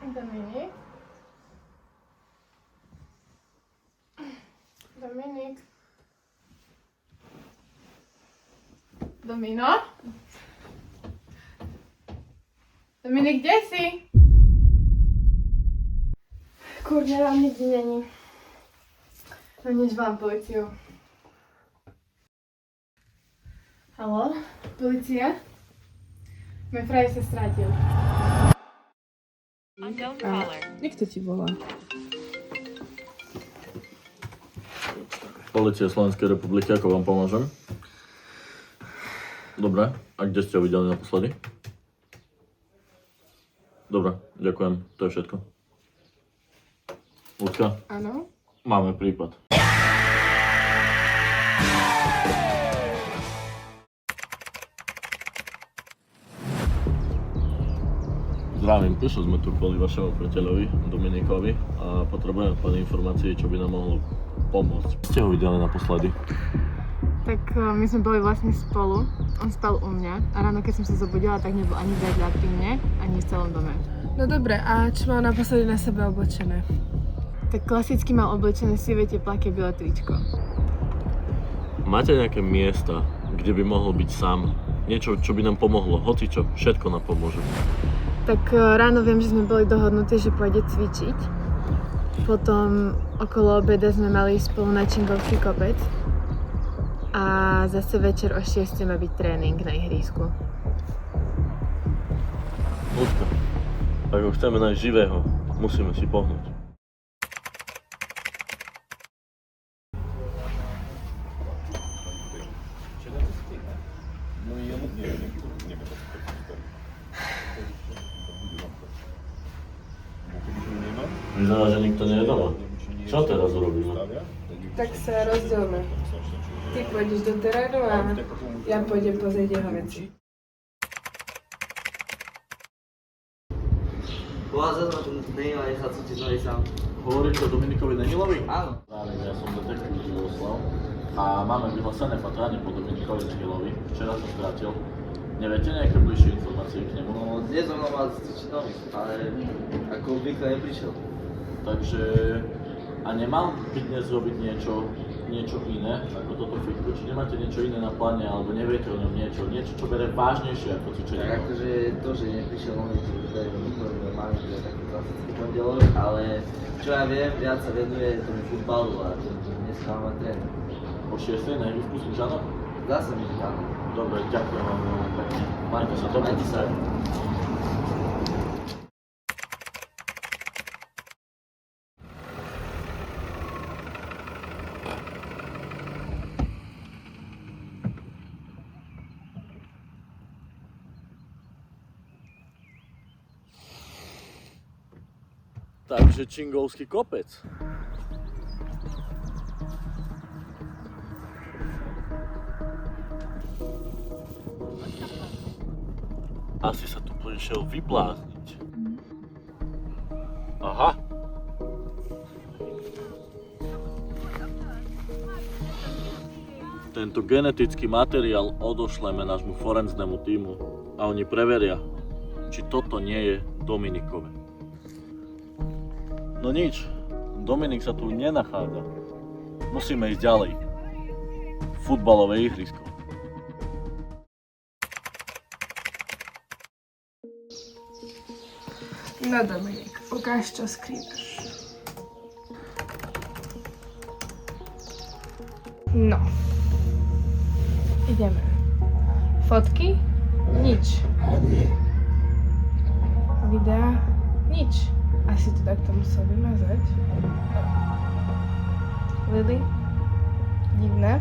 Dominik? Dominik? Domino? Dominik, kde si? Kurde, vám nikde není. No než vám policiu. Haló? Polícia? Môj frajer sa strátil. Niekto ti volá. Polícia Slovenskej republiky, ako vám pomôžem? Dobre, a kde ste ho videli naposledy? Dobre, ďakujem, to je všetko. Ľudka? Áno? Máme prípad. Zdravím, prišli sme tu kvôli vašemu priateľovi, Dominikovi, a potrebujeme pár informácií, čo by nám mohlo pomôcť. Ste ho videli naposledy? Tak my sme boli vlastne spolu, on spal u mňa a ráno keď som sa zobudila, tak nebol ani vedľa pri mne, ani v celom dome. No dobre, a čo mal naposledy na sebe oblečené? Tak klasicky mal oblečené sivé tepláky, biele tričko. Máte nejaké miesta, kde by mohol byť sám? Niečo, čo by nám pomohlo, hocičo, všetko nám pomôže. Tak ráno viem, že sme boli dohodnutí, že pôjde cvičiť. Potom okolo obeda sme mali spolu na Čingovský kopec. A zase večer o 6 má byť tréning na ihrisku. Ľudka, ak ho chceme nájsť živého, musíme si pohnúť. Vyzerá, že nikto nie je doma. Čo teraz urobíme? Tak sa rozdielme. Ty pôjdeš do terénu a ja pôjdem pozrieť jeho veci. Bohužel není nechat co ti tady sám. Hovoríš o Dominikovi Danilovi? Áno. Ja som detektív Živoslav a máme vyhlásené patranie po Dominikovi Danilovi. Včera som strátil. Neviete nejaké bližšie informácie k nemu? No dnes on mal styčiť nový, ale ako obvykle neprišiel. Takže... A nemal by dnes robiť niečo iné ako toto fitko? Či nemáte niečo iné na pláne, alebo neviete o ňom niečo, čo bere vážnejšie ako cvičenie? Tak akože to, že neprišiel nový, to je úplne normálne, to je taký klasický pondelok, ale čo ja viem, viac sa venuje tomu futbalu a dneska máme tréning. O 6. na ihrisku Sličanov? Zdá sa mi, že áno. Dobre, ďakujem vám veľmi pekne. Majte sa dobre. Majte sa. Takže Čingovský kopec. Asi sa tu prišiel vyblázniť. Aha. Tento genetický materiál odošleme nášmu forenznému tímu a oni preveria, či toto nie je Dominikové. No nič, Dominik sa tu nenachádza. Musíme ísť ďalej. Futbalové ihrisko. No Dominik, ukáž, čo skrývaš. No. Ideme. Fotky? Nič. Videa? Nič. Asi to takto musel vymazať. Lily? Divné.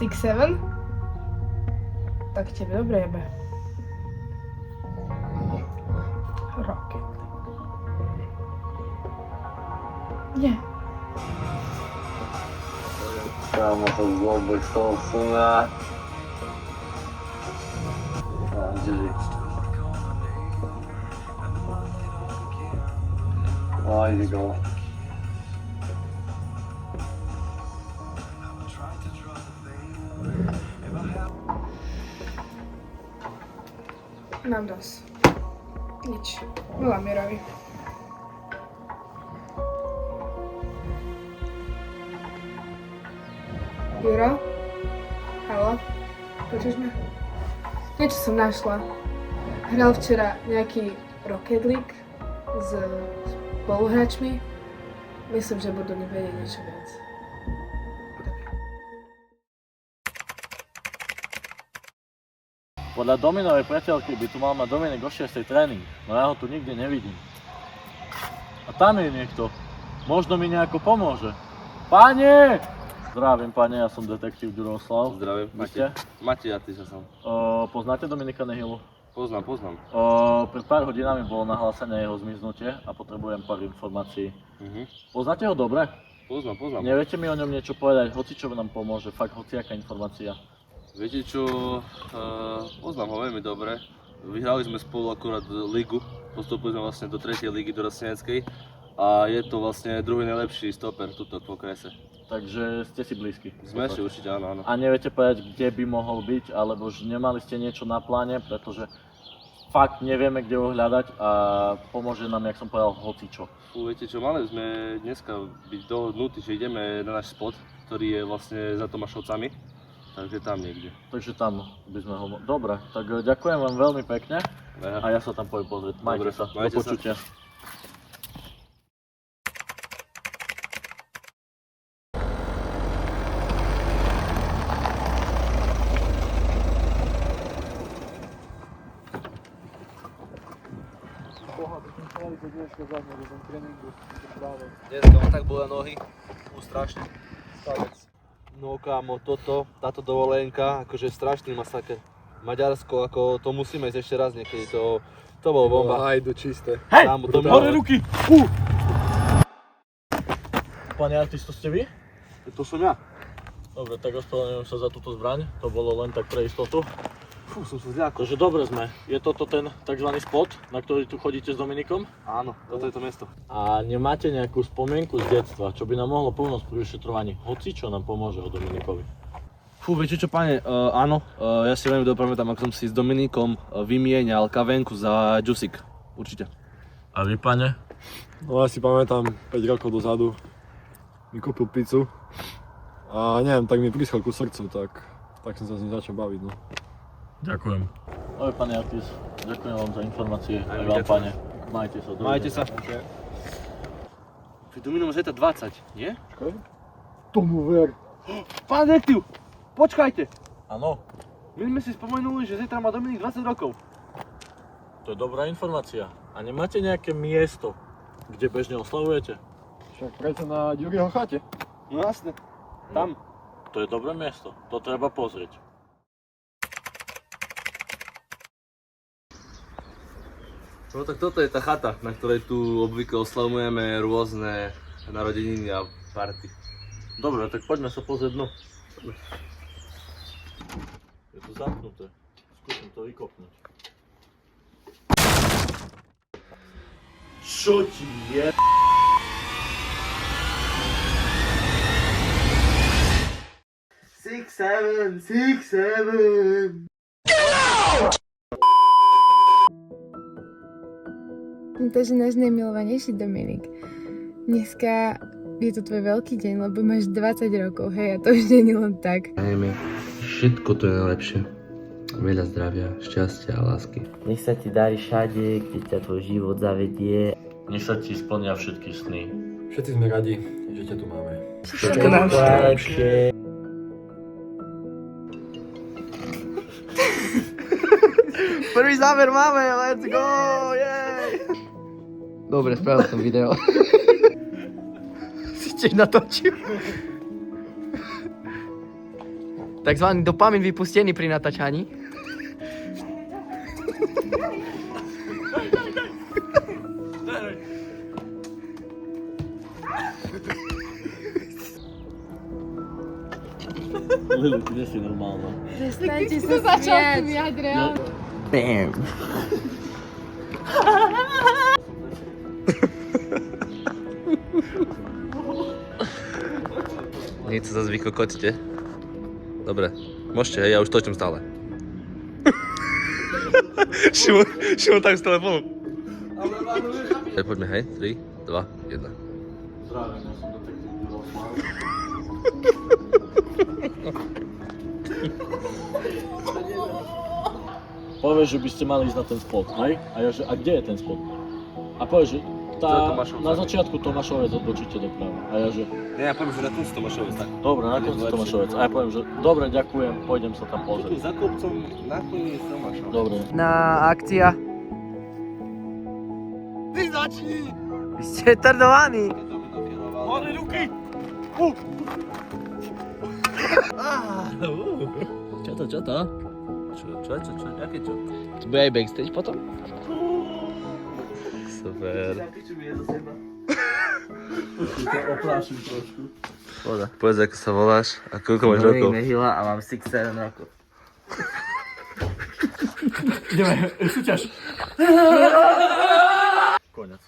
6-7? Tak tebe dobre jebe. Rocket. Nie. Kámo, to vôbec toho fungá. Haydi go. Mám dosť. Nič. Volám Mirovi. Juro? Haló? Počuješ ma? Niečo som našla. Hral včera nejaký Rocket League s spoluhráčmi. Myslím, že budú mi vedieť niečo viac. Podľa Dominovej priateľky by tu mal mať Dominik o 6. tréning, no ja ho tu nikde nevidím. A tam je niekto. Možno mi nejako pomôže. Pane! Zdravím, pane, ja som detektív Ďuroslav. Zdravím, Vy ste? Matej, a ty sa som. Poznáte Dominika Nehylu? Poznám. Pred pár hodinami bolo nahlásené jeho zmiznutie a potrebujem pár informácií. Poznáte ho dobre? Poznám. Neviete mi o ňom niečo povedať? Hoci čo nám pomôže, fakt hociaká informácia. Viete čo, poznám ho veľmi dobre. Vyhrali sme spolu akurát ligu, postupili sme vlastne do 3. ligy, do Rasteneckej. A je to vlastne druhý najlepší stoper tuto po krese. Takže ste si blízky. Sme si určite, áno. A neviete povedať, kde by mohol byť, alebo že nemali ste niečo na pláne, pretože fakt nevieme, kde ho hľadať a pomôže nám, jak som povedal, hocičo. Viete čo, mali sme dneska byť dohodnutí, že ideme na náš spot, ktorý je vlastne za Tomášovcami. Takže tam niekde. Takže tam by sme ho... Dobre, tak ďakujem vám veľmi pekne a ja sa tam pôjdem pozrieť. Majte sa, do počutia. Dneska ma tak bolia nohy, strašne. No kámo, táto dovolenka, akože strašný masaker. Maďarsko, ako to musíme ísť ešte raz niekedy, to bolo bomba. Aj do čisté. Hej! Kámo, to Hore ruky! Pane artisto, ste vy? To som ja. Dobre, tak ospravedlňujem sa za túto zbraň, to bolo len tak pre istotu. Fú, som sa zľakol. Takže dobre sme. Je toto ten tzv. Spot, na ktorý tu chodíte s Dominikom? Áno, toto je to miesto. A nemáte nejakú spomienku z detstva, čo by nám mohlo pomôcť pri vyšetrovaní? Hoci čo nám pomôže o Dominikovi. Fú, viete čo, pane, áno, ja si veľmi dobre pamätám, ako som si s Dominikom vymienial kavenku za džusik, určite. A vy, pane? No ja si pamätám 5 rokov dozadu. Mi kúpil pizzu. A neviem, tak mi prischol ku srdcu, tak som sa s ním začal baviť, no. Ďakujem. Ahoj, pane Artis. Ďakujem vám za informácie. Aj vám, ďakujem. pane. Majte sa. Majte sa. Pri Domino má 20, nie? Počkaj. Tomu ver. Pán detektív, počkajte. Áno, My sme si spomenuli, že zítra má Dominik 20 rokov. to je dobrá informácia. A nemáte nejaké miesto, kde bežne oslavujete? Však prečo na Ďuriho chate? No jasne, tam. To je dobré miesto. To treba pozrieť. No tak toto je tá chata, na ktorej tu obvykle oslavujeme rôzne narodeniny a party. Dobre, tak poďme sa pozrieť dnu. Je to zamknuté. Skúsim to vykopnúť. Čo ti je? Six, seven. Takže náš najmilovanejší Dominik. Dneska je to tvoj veľký deň, lebo máš 20 rokov, hej, a to už nie je len tak. Najmä všetko to je najlepšie. Veľa zdravia, šťastia a lásky. Nech sa ti darí všade, kde ťa tvoj život zavedie. Nech sa ti splnia všetky sny. Všetci sme radi, že ťa tu máme. Všetko najlepšie. Prvý záver máme, let's go, jej! Dobre, spravil som video. Si tiež natočil. Takzvaný dopamín vypustený pri natáčaní. Lili, ty nie si normálna. Prestaňte sa smiať. Bam. Nič sa zase vykokoťte. Dobre, môžete, hej, ja už točím stále. Šimon tak s telefónom. Poďme, hej, 3, 2, 1. Zdravím, ja som detektív Miroslav. Povieš, že by ste mali ísť na ten spot, hej? A ja, že, a kde je ten spot? A povieš, že To je Tomášovca. na začiatku Tomášovec odbočíte doprava. A ja, že Nie, ja poviem, že na konci Tomášovec, tak. dobre, na konci Tomášovec. A ja poviem, že dobre, ďakujem, pôjdem sa tam Tu pozrieť. za kopcom nakoniec Tomášovec. Dobre. Na akcia. Ty začni! Vy ste tardovaní. Hore ruky! Čo to? Čo? Aké čo? To bude aj backstage potom? Super. To oprášim trošku. Voda. Povedz, ako sa voláš a koľko máš rokov. Mehila a mám 6-7 rokov. Ideme, súťaž. Konec.